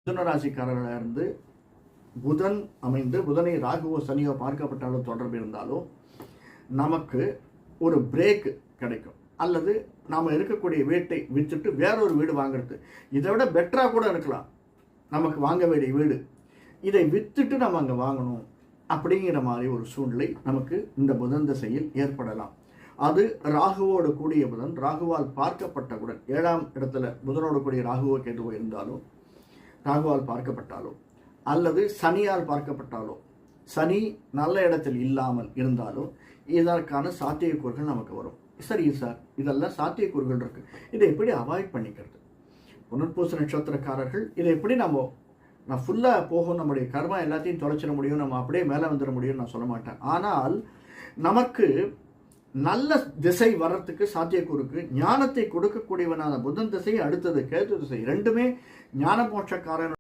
மிதுன ராசிக்காரர்களாக இருந்து புதன் அமைந்து புதனை ராகுவோ சனியோ பார்க்கப்பட்டாலும் தொடர்பு இருந்தாலும் நமக்கு ஒரு பிரேக் கிடைக்கும். அல்லது நாம் இருக்கக்கூடிய வீட்டை விற்றுட்டு வேறொரு வீடு வாங்குறது இதை விட பெட்டராக கூட இருக்கலாம். நமக்கு வாங்க வேண்டிய வீடு இதை விற்றுட்டு நம்ம அங்கே வாங்கணும் அப்படிங்கிற மாதிரி ஒரு சூழ்நிலை நமக்கு இந்த புதன் திசையில் ஏற்படலாம். அது ராகுவோடு கூடிய புதன் ராகுவால் பார்க்கப்பட்டவுடன் 7ஆம் இடத்துல புதனோடு கூடிய ராகுவோ கேட்டு போயிருந்தாலும் ராகுவால் பார்க்கப்பட்டாலோ அல்லது சனியால் பார்க்கப்பட்டாலோ சனி நல்ல இடத்தில் இல்லாமல் இருந்தாலும் இதற்கான சாத்தியக்கூறுகள் நமக்கு வரும். சரி சார், இதெல்லாம் சாத்தியக்கூறுகள் இருக்கு, இதை எப்படி அவாய்ட் பண்ணிக்கிறது? புனர்பூச நட்சத்திரக்காரர்கள் இதை எப்படி நான் ஃபுல்லாக போகும், நம்முடைய கர்மா எல்லாத்தையும் தொலைச்சிட முடியும், நம்ம அப்படியே மேலே வந்துட முடியும்னு நான் சொல்ல மாட்டேன். ஆனால் நமக்கு நல்ல திசை வர்றதுக்கு சாத்தியக்கூறுக்கு ஞானத்தை கொடுக்கக்கூடியவனான புதன் திசை, அடுத்தது கேது திசை, ரெண்டுமே ஞான மோட்சக்காரன்